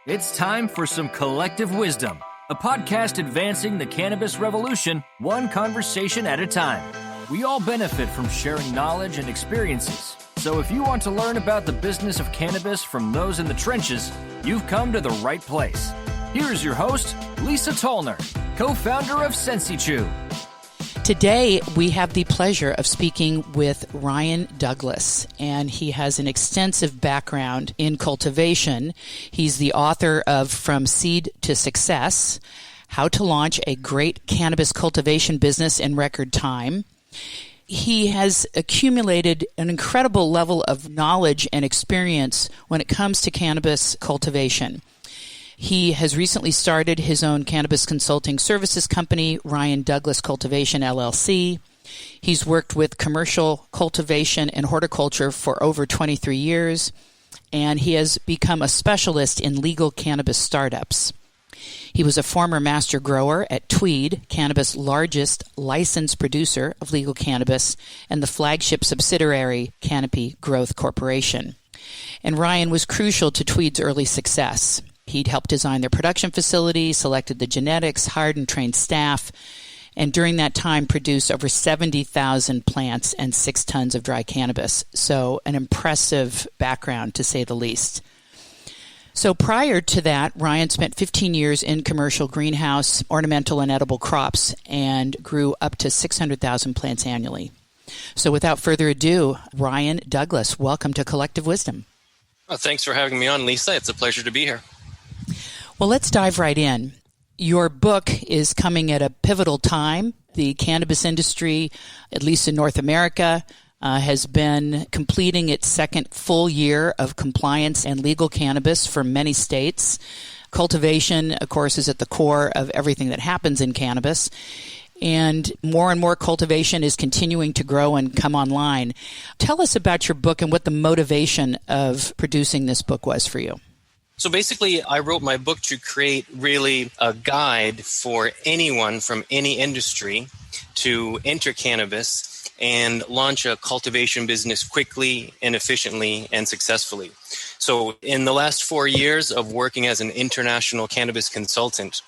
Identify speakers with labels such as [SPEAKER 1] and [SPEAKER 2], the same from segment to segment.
[SPEAKER 1] It's time for some collective wisdom, a podcast advancing the cannabis revolution, one conversation at a time. We all benefit from sharing knowledge and experiences. So if you want to learn about the business of cannabis from those in the trenches, you've come to the right place. Here's your host, Lisa Tollner, co-founder of SensiChew.
[SPEAKER 2] Today, we have the pleasure of speaking with Ryan Douglas, and he has an extensive background in cultivation. He's the author of From Seed to Success, How to Launch a Great Cannabis Cultivation Business in Record Time. He has accumulated an incredible level of knowledge and experience when it comes to cannabis cultivation. He has recently started his own cannabis consulting services company, Ryan Douglas Cultivation, LLC. He's worked with commercial cultivation and horticulture for over 23 years, and he has become a specialist in legal cannabis startups. He was a former master grower at Tweed, Canada's largest licensed producer of legal cannabis, and the flagship subsidiary, Canopy Growth Corporation. And Ryan was crucial to Tweed's early success. He'd helped design their production facility, selected the genetics, hired and trained staff, and during that time produced over 70,000 plants and 6 tons of dry cannabis. So an impressive background, to say the least. So prior to that, Ryan spent 15 years in commercial greenhouse, ornamental and edible crops, and grew up to 600,000 plants annually. So without further ado, Ryan Douglas, welcome to Collective Wisdom.
[SPEAKER 3] Well, thanks for having me on, Lisa. It's a pleasure to be here.
[SPEAKER 2] Well, let's dive right in. Your book is coming at a pivotal time. The cannabis industry, at least in North America, has been completing its second full year of compliance and legal cannabis for many states. Cultivation, of course, is at the core of everything that happens in cannabis. And more cultivation is continuing to grow and come online. Tell us about your book and what the motivation of producing this book was for you.
[SPEAKER 3] So basically, I wrote my book to create really a guide for anyone from any industry to enter cannabis and launch a cultivation business quickly and efficiently and successfully. So in the last 4 years of working as an international cannabis consultant,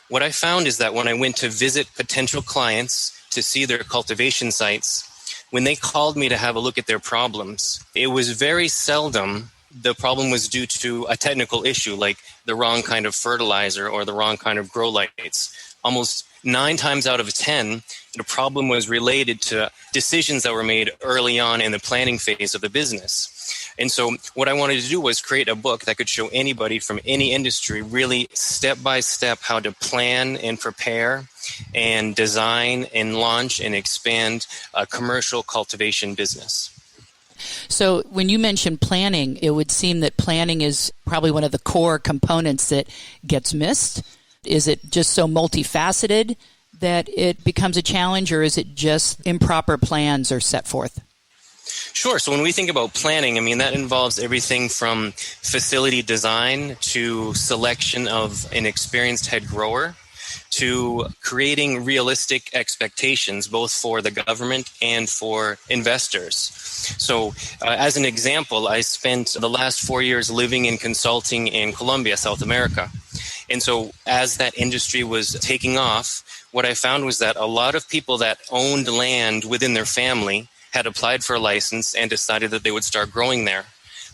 [SPEAKER 3] what I found is that when I went to visit potential clients to see their cultivation sites, when they called me to have a look at their problems, it was very seldom the problem was due to a technical issue like the wrong kind of fertilizer or the wrong kind of grow lights. Almost 9 times out of 10, the problem was related to decisions that were made early on in the planning phase of the business. And so what I wanted to do was create a book that could show anybody from any industry really step by step how to plan and prepare and design and launch and expand a commercial cultivation business.
[SPEAKER 2] So when you mention planning, it would seem that planning is probably one of the core components that gets missed. Is it just so multifaceted that it becomes a challenge, or is it just improper plans are set forth?
[SPEAKER 3] Sure. So when we think about planning, that involves everything from facility design to selection of an experienced head grower to creating realistic expectations, both for the government and for investors. So as an example, I spent the last 4 years living and consulting in Colombia, South America. And so as that industry was taking off, what I found was that a lot of people that owned land within their family had applied for a license and decided that they would start growing there.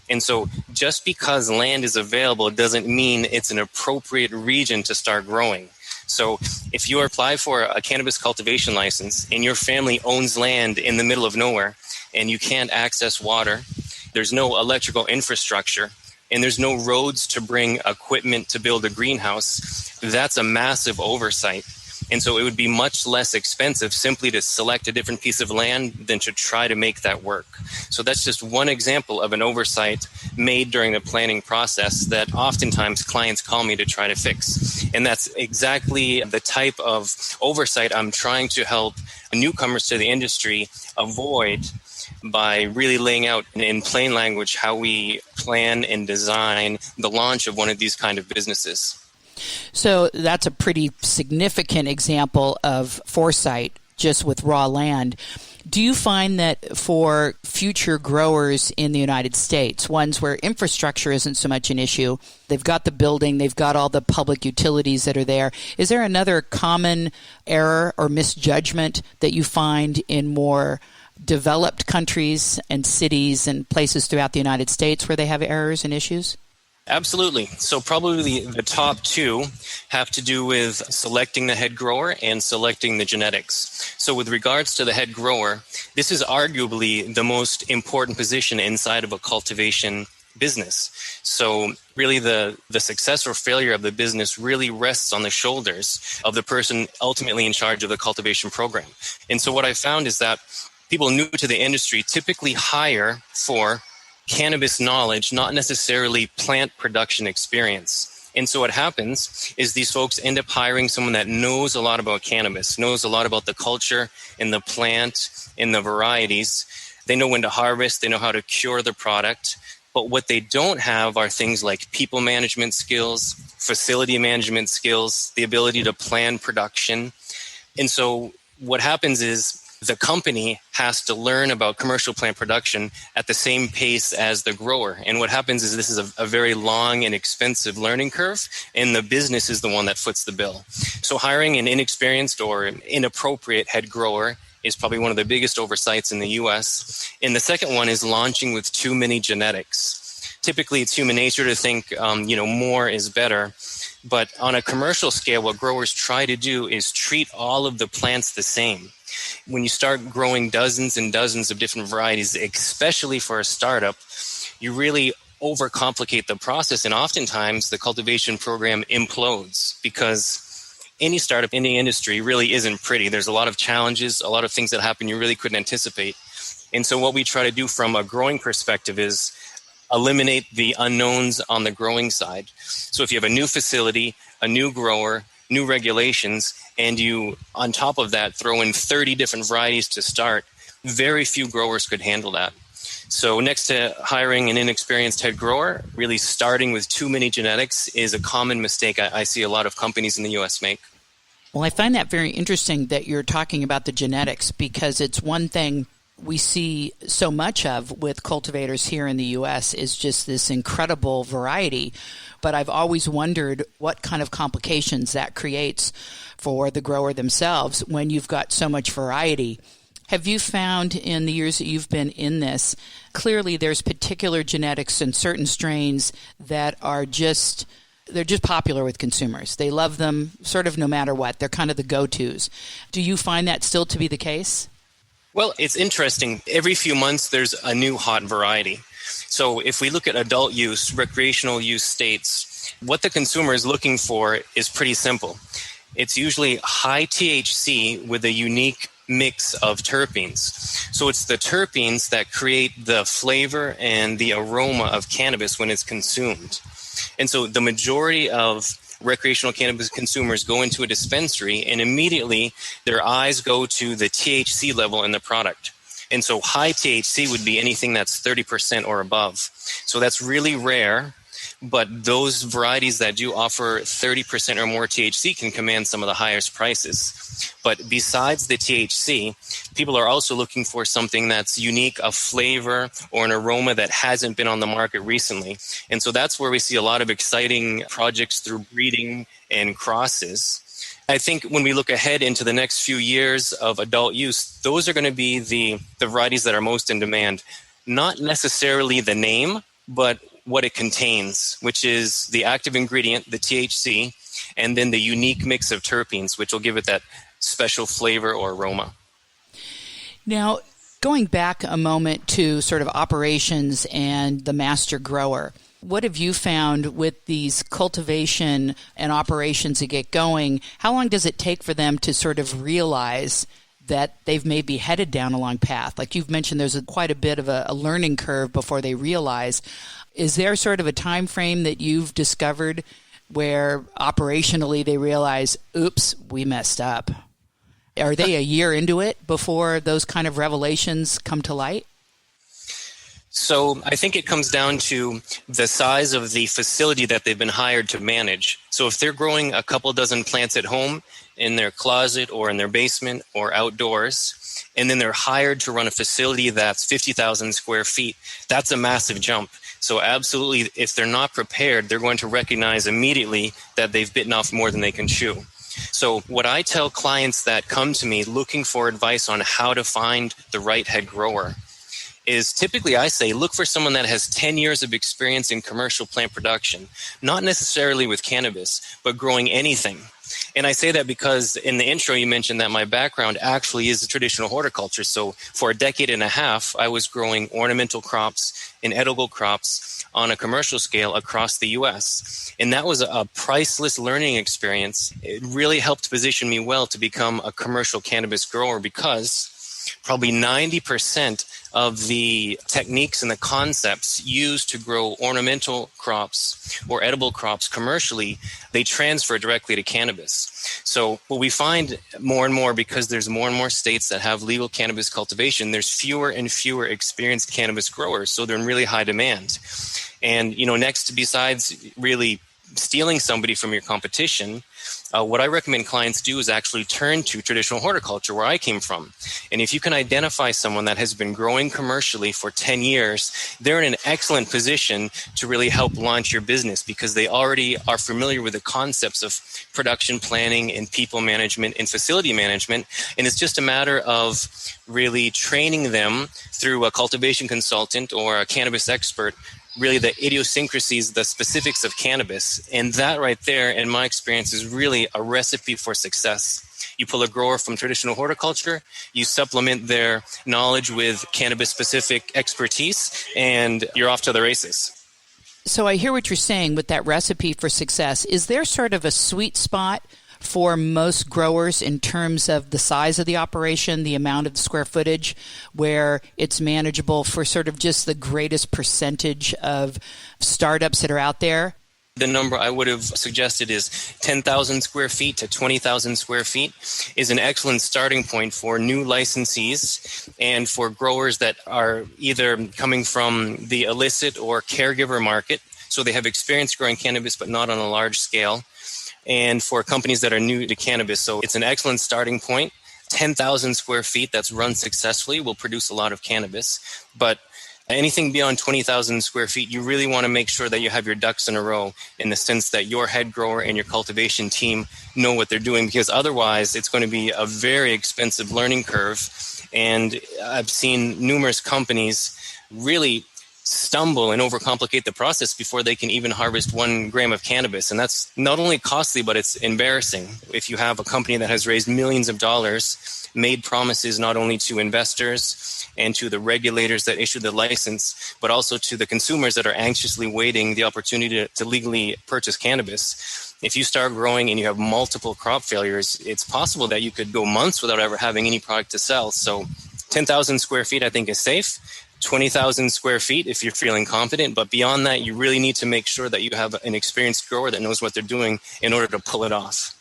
[SPEAKER 3] And so just because land is available doesn't mean it's an appropriate region to start growing. So if you apply for a cannabis cultivation license and your family owns land in the middle of nowhere and you can't access water, there's no electrical infrastructure, and there's no roads to bring equipment to build a greenhouse, that's a massive oversight. And so it would be much less expensive simply to select a different piece of land than to try to make that work. So that's just one example of an oversight made during the planning process that oftentimes clients call me to try to fix. And that's exactly the type of oversight I'm trying to help newcomers to the industry avoid by really laying out in plain language how we plan and design the launch of one of these kind of businesses.
[SPEAKER 2] So that's a pretty significant example of foresight just with raw land. Do you find that for future growers in the United States, ones where infrastructure isn't so much an issue, they've got the building, they've got all the public utilities that are there, is there another common error or misjudgment that you find in more developed countries and cities and places throughout the United States where they have errors and issues?
[SPEAKER 3] Absolutely. So probably the top two have to do with selecting the head grower and selecting the genetics. So with regards to the head grower, this is arguably the most important position inside of a cultivation business. So really the success or failure of the business really rests on the shoulders of the person ultimately in charge of the cultivation program. And so what I found is that people new to the industry typically hire for cannabis knowledge, not necessarily plant production experience. And so what happens is these folks end up hiring someone that knows a lot about cannabis, knows a lot about the culture and the plant and the varieties. They know when to harvest, they know how to cure the product. But what they don't have are things like people management skills, facility management skills, the ability to plan production. And so what happens is the company has to learn about commercial plant production at the same pace as the grower. And what happens is this is a very long and expensive learning curve, and the business is the one that foots the bill. So hiring an inexperienced or inappropriate head grower is probably one of the biggest oversights in the US. And the second one is launching with too many genetics. Typically, it's human nature to think, more is better. But on a commercial scale, what growers try to do is treat all of the plants the same. When you start growing dozens and dozens of different varieties, especially for a startup, you really overcomplicate the process. And oftentimes the cultivation program implodes because any startup in the industry really isn't pretty. There's a lot of challenges, a lot of things that happen you really couldn't anticipate. And so what we try to do from a growing perspective is eliminate the unknowns on the growing side. So if you have a new facility, a new grower, new regulations, and you, on top of that, throw in 30 different varieties to start, very few growers could handle that. So next to hiring an inexperienced head grower, really starting with too many genetics is a common mistake I see a lot of companies in the U.S. make.
[SPEAKER 2] Well, I find that very interesting that you're talking about the genetics, because it's one thing we see so much of with cultivators here in the U.S. is just this incredible variety. But I've always wondered what kind of complications that creates for the grower themselves when you've got so much variety. Have you found in the years that you've been in this, clearly there's particular genetics and certain strains that are they're just popular with consumers. They love them sort of no matter what. They're kind of the go-tos. Do you find that still to be the case?
[SPEAKER 3] Well, it's interesting. Every few months, there's a new hot variety. So if we look at adult use, recreational use states, what the consumer is looking for is pretty simple. It's usually high THC with a unique mix of terpenes. So it's the terpenes that create the flavor and the aroma of cannabis when it's consumed. And so the majority of recreational cannabis consumers go into a dispensary and immediately their eyes go to the THC level in the product. And so high THC would be anything that's 30% or above. So that's really rare, but those varieties that do offer 30% or more THC can command some of the highest prices. But besides the THC, people are also looking for something that's unique, a flavor or an aroma that hasn't been on the market recently. And so that's where we see a lot of exciting projects through breeding and crosses. I think when we look ahead into the next few years of adult use, those are going to be the varieties that are most in demand. Not necessarily the name, but what it contains, which is the active ingredient, the THC, and then the unique mix of terpenes, which will give it that special flavor or aroma.
[SPEAKER 2] Now, going back a moment to sort of operations and the master grower, what have you found with these cultivation and operations that get going? How long does it take for them to sort of realize that they've maybe headed down a long path? Like you've mentioned, there's quite a bit of a learning curve before they realize. Is there sort of a time frame that you've discovered where operationally they realize, oops, we messed up? Are they a year into it before those kind of revelations come to light?
[SPEAKER 3] So I think it comes down to the size of the facility that they've been hired to manage. So if they're growing a couple dozen plants at home in their closet or in their basement or outdoors, and then they're hired to run a facility that's 50,000 square feet, that's a massive jump. So absolutely, if they're not prepared, they're going to recognize immediately that they've bitten off more than they can chew. So what I tell clients that come to me looking for advice on how to find the right head grower is typically I say, look for someone that has 10 years of experience in commercial plant production, not necessarily with cannabis, but growing anything. And I say that because in the intro, you mentioned that my background actually is traditional horticulture. So for a decade and a half, I was growing ornamental crops and edible crops on a commercial scale across the U.S. And that was a priceless learning experience. It really helped position me well to become a commercial cannabis grower because probably 90% of the techniques and the concepts used to grow ornamental crops or edible crops commercially, they transfer directly to cannabis. So what we find more and more, because there's more and more states that have legal cannabis cultivation, there's fewer and fewer experienced cannabis growers. So they're in really high demand. And, next, besides really stealing somebody from your competition, what I recommend clients do is actually turn to traditional horticulture, where I came from. And if you can identify someone that has been growing commercially for 10 years, they're in an excellent position to really help launch your business because they already are familiar with the concepts of production planning and people management and facility management. And it's just a matter of really training them through a cultivation consultant or a cannabis expert, really the idiosyncrasies, the specifics of cannabis. And that right there, in my experience, is really a recipe for success. You pull a grower from traditional horticulture, you supplement their knowledge with cannabis-specific expertise, and you're off to the races.
[SPEAKER 2] So I hear what you're saying with that recipe for success. Is there sort of a sweet spot for most growers in terms of the size of the operation, the amount of the square footage, where it's manageable for sort of just the greatest percentage of startups that are out there?
[SPEAKER 3] The number I would have suggested is 10,000 square feet to 20,000 square feet is an excellent starting point for new licensees and for growers that are either coming from the illicit or caregiver market. So they have experience growing cannabis, but not on a large scale. And for companies that are new to cannabis. So it's an excellent starting point. 10,000 square feet that's run successfully will produce a lot of cannabis. But anything beyond 20,000 square feet, you really want to make sure that you have your ducks in a row in the sense that your head grower and your cultivation team know what they're doing, because otherwise it's going to be a very expensive learning curve. And I've seen numerous companies really stumble and overcomplicate the process before they can even harvest 1 gram of cannabis. And that's not only costly, but it's embarrassing. If you have a company that has raised millions of dollars, made promises not only to investors and to the regulators that issue the license, but also to the consumers that are anxiously waiting the opportunity to legally purchase cannabis. If you start growing and you have multiple crop failures, it's possible that you could go months without ever having any product to sell. So 10,000 square feet, I think, is safe. 20,000 square feet if you're feeling confident. But beyond that, you really need to make sure that you have an experienced grower that knows what they're doing in order to pull it off.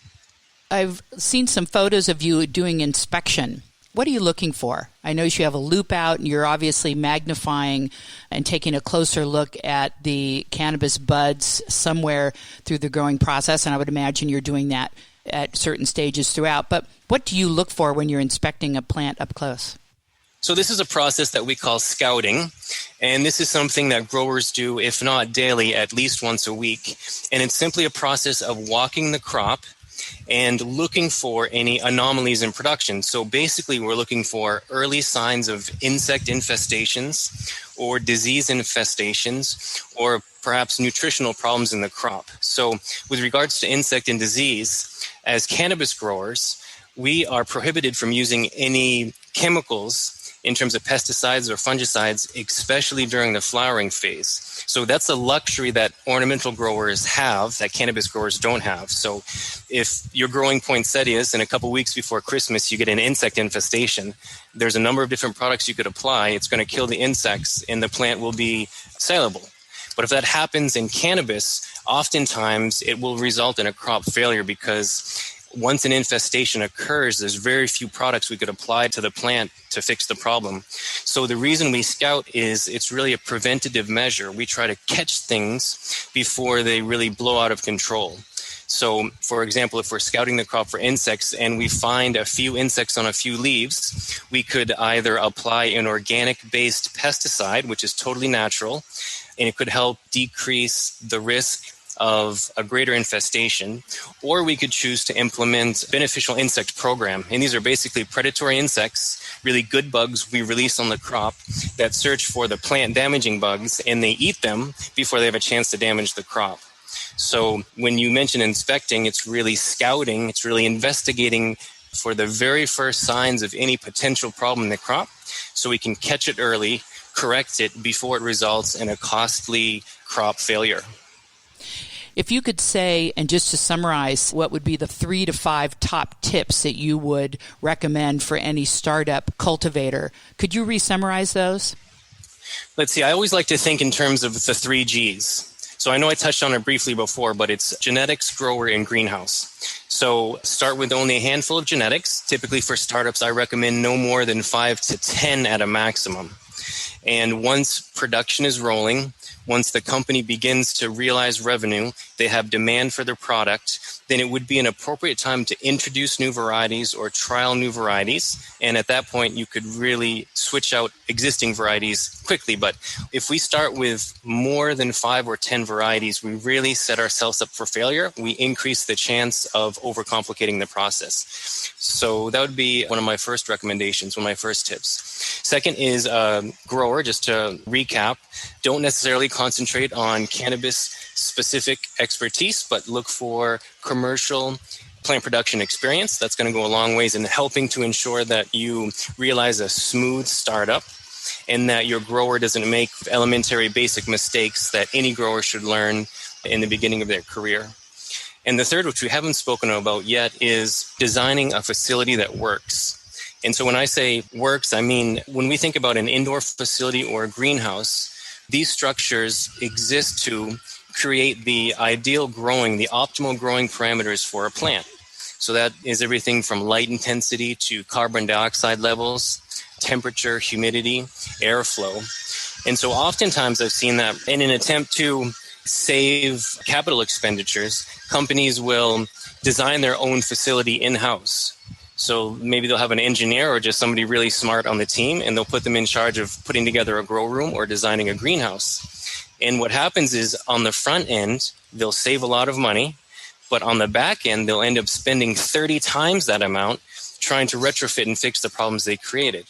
[SPEAKER 2] I've seen some photos of you doing inspection. What are you looking for? I notice you have a loop out and you're obviously magnifying and taking a closer look at the cannabis buds somewhere through the growing process. And I would imagine you're doing that at certain stages throughout. But what do you look for when you're inspecting a plant up close?
[SPEAKER 3] So this is a process that we call scouting, and this is something that growers do, if not daily, at least once a week. And it's simply a process of walking the crop and looking for any anomalies in production. So basically, we're looking for early signs of insect infestations or disease infestations or perhaps nutritional problems in the crop. So with regards to insect and disease, as cannabis growers, we are prohibited from using any chemicals in terms of pesticides or fungicides, especially during the flowering phase. So that's a luxury that ornamental growers have that cannabis growers don't have. So if your growing poinsettias in a couple weeks before Christmas, you get an insect infestation, there's a number of different products you could apply. It's going to kill the insects and the plant will be saleable. But if that happens in cannabis, oftentimes it will result in a crop failure because once an infestation occurs, there's very few products we could apply to the plant to fix the problem. So the reason we scout is it's really a preventative measure. We try to catch things before they really blow out of control. So, for example, if we're scouting the crop for insects and we find a few insects on a few leaves, we could either apply an organic-based pesticide, which is totally natural, and it could help decrease the risk of a greater infestation, or we could choose to implement beneficial insect program. And these are basically predatory insects, really good bugs we release on the crop that search for the plant damaging bugs, and they eat them before they have a chance to damage the crop. So when you mention inspecting, it's really scouting, it's really investigating for the very first signs of any potential problem in the crop, so we can catch it early, correct it before it results in a costly crop failure.
[SPEAKER 2] If you could say, and just to summarize, what would be the 3 to 5 top tips that you would recommend for any startup cultivator, could you re-summarize those?
[SPEAKER 3] Let's see, I always like to think in terms of the 3 Gs. So I know I touched on it briefly before, but it's genetics, grower, and greenhouse. So start with only a handful of genetics. Typically for startups, I recommend no more than 5 to 10 at a maximum. And once production is rolling, once the company begins to realize revenue, they have demand for their product, then it would be an appropriate time to introduce new varieties or trial new varieties. And at that point, you could really switch out existing varieties quickly. But if we start with more than 5 or 10 varieties, we really set ourselves up for failure. We increase the chance of overcomplicating the process. So that would be one of my first recommendations, one of my first tips. Second is grower, just to recap, don't necessarily concentrate on cannabis-specific expertise, but look for commercial plant production experience. That's going to go a long ways in helping to ensure that you realize a smooth startup and that your grower doesn't make elementary basic mistakes that any grower should learn in the beginning of their career. And the third, which we haven't spoken about yet, is designing a facility that works. And so when I say works, I mean when we think about an indoor facility or a greenhouse, these structures exist to create the ideal growing, the optimal growing parameters for a plant. So that is everything from light intensity to carbon dioxide levels, temperature, humidity, airflow. And so oftentimes I've seen that in an attempt to save capital expenditures, companies will design their own facility in-house. So maybe they'll have an engineer or just somebody really smart on the team, and they'll put them in charge of putting together a grow room or designing a greenhouse. And what happens is on the front end, they'll save a lot of money, but on the back end, they'll end up spending 30 times that amount trying to retrofit and fix the problems they created.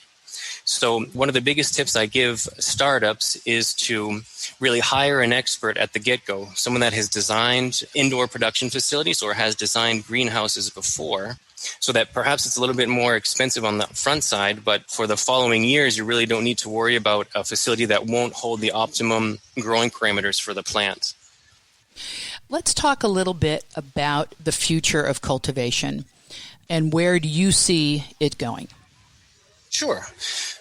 [SPEAKER 3] So one of the biggest tips I give startups is to really hire an expert at the get-go, someone that has designed indoor production facilities or has designed greenhouses before, so that perhaps it's a little bit more expensive on the front side, but for the following years, you really don't need to worry about a facility that won't hold the optimum growing parameters for the plant.
[SPEAKER 2] Let's talk a little bit about the future of cultivation and where do you see it going?
[SPEAKER 3] Sure.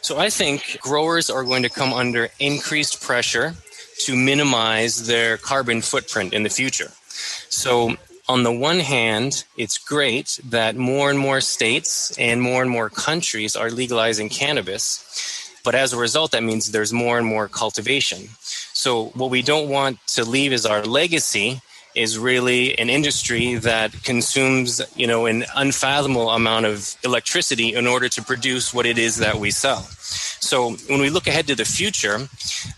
[SPEAKER 3] So I think growers are going to come under increased pressure to minimize their carbon footprint in the future. So on the one hand, it's great that more and more states and more countries are legalizing cannabis. But as a result, that means there's more and more cultivation. So what we don't want to leave as our legacy is really an industry that consumes, an unfathomable amount of electricity in order to produce what it is that we sell. So when we look ahead to the future,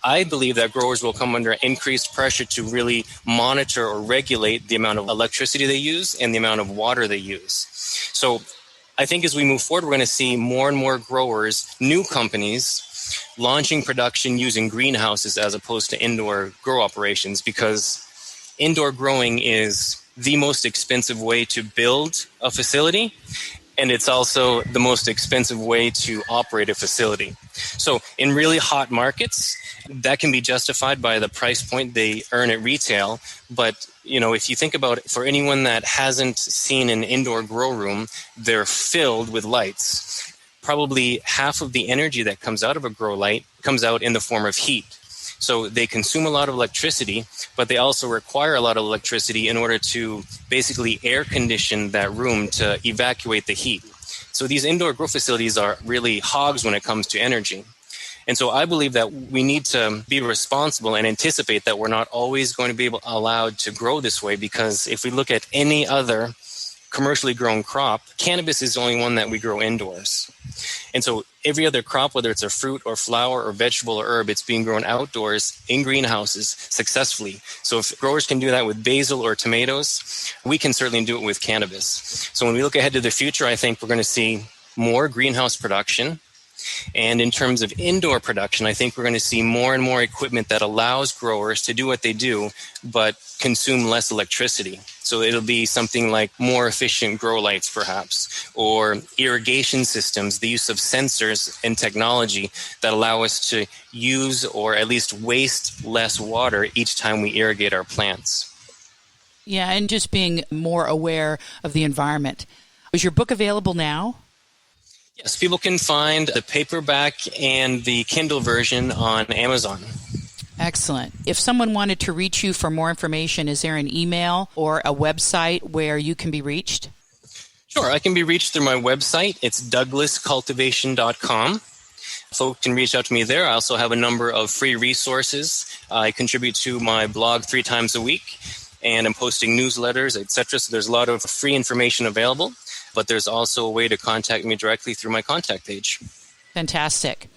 [SPEAKER 3] I believe that growers will come under increased pressure to really monitor or regulate the amount of electricity they use and the amount of water they use. So I think as we move forward, we're going to see more and more growers, new companies, launching production using greenhouses as opposed to indoor grow operations, because indoor growing is the most expensive way to build a facility, and it's also the most expensive way to operate a facility. So in really hot markets, that can be justified by the price point they earn at retail. But, if you think about it, for anyone that hasn't seen an indoor grow room, they're filled with lights. Probably half of the energy that comes out of a grow light comes out in the form of heat. So they consume a lot of electricity, but they also require a lot of electricity in order to basically air condition that room to evacuate the heat. So these indoor grow facilities are really hogs when it comes to energy. And so I believe that we need to be responsible and anticipate that we're not always going to be allowed to grow this way, because if we look at any other commercially grown crop, cannabis is the only one that we grow indoors. And so every other crop, whether it's a fruit or flower or vegetable or herb, it's being grown outdoors in greenhouses successfully. So if growers can do that with basil or tomatoes, we can certainly do it with cannabis. So when we look ahead to the future, I think we're going to see more greenhouse production. And in terms of indoor production, I think we're going to see more and more equipment that allows growers to do what they do, but consume less electricity. So it'll be something like more efficient grow lights, perhaps, or irrigation systems, the use of sensors and technology that allow us to use or at least waste less water each time we irrigate our plants.
[SPEAKER 2] Yeah, and just being more aware of the environment. Is your book available now?
[SPEAKER 3] Yes, people can find the paperback and the Kindle version on Amazon.
[SPEAKER 2] Excellent. If someone wanted to reach you for more information, is there an email or a website where you can be reached?
[SPEAKER 3] Sure, I can be reached through my website. It's douglascultivation.com. Folks can reach out to me there. I also have a number of free resources. I contribute to my blog 3 times a week, and I'm posting newsletters, etc. So there's a lot of free information available. But there's also a way to contact me directly through my contact page.
[SPEAKER 2] Fantastic.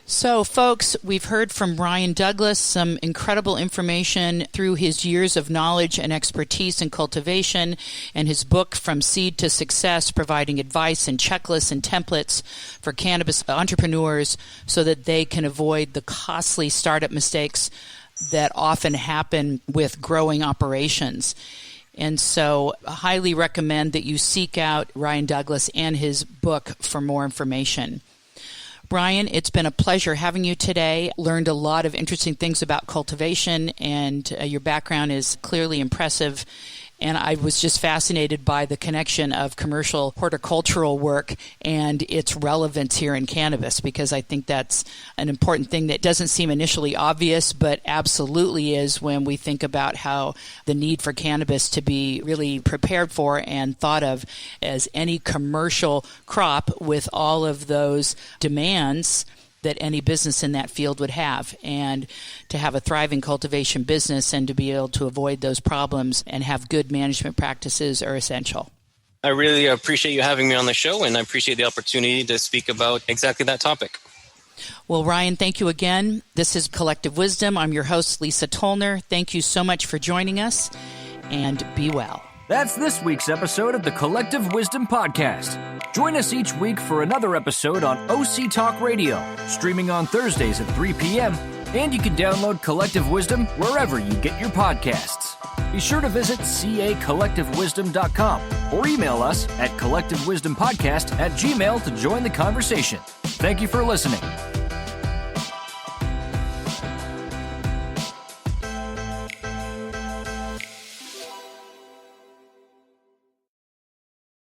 [SPEAKER 2] So, folks, we've heard from Ryan Douglas some incredible information through his years of knowledge and expertise in cultivation, and his book, From Seed to Success, providing advice and checklists and templates for cannabis entrepreneurs so that they can avoid the costly startup mistakes that often happen with growing operations. And so I highly recommend that you seek out Ryan Douglas and his book for more information. Ryan, it's been a pleasure having you today. Learned a lot of interesting things about cultivation, and your background is clearly impressive. And I was just fascinated by the connection of commercial horticultural work and its relevance here in cannabis, because I think that's an important thing that doesn't seem initially obvious, but absolutely is when we think about how the need for cannabis to be really prepared for and thought of as any commercial crop with all of those demands that any business in that field would have. And to have a thriving cultivation business and to be able to avoid those problems and have good management practices are essential.
[SPEAKER 3] I really appreciate you having me on the show, and I appreciate the opportunity to speak about exactly that topic.
[SPEAKER 2] Well, Ryan, thank you again. This is Collective Wisdom. I'm your host, Lisa Tollner. Thank you so much for joining us, and be well.
[SPEAKER 1] That's this week's episode of the Collective Wisdom Podcast. Join us each week for another episode on OC Talk Radio, streaming on Thursdays at 3 p.m., and you can download Collective Wisdom wherever you get your podcasts. Be sure to visit cacollectivewisdom.com or email us at collectivewisdompodcast@gmail.com to join the conversation. Thank you for listening.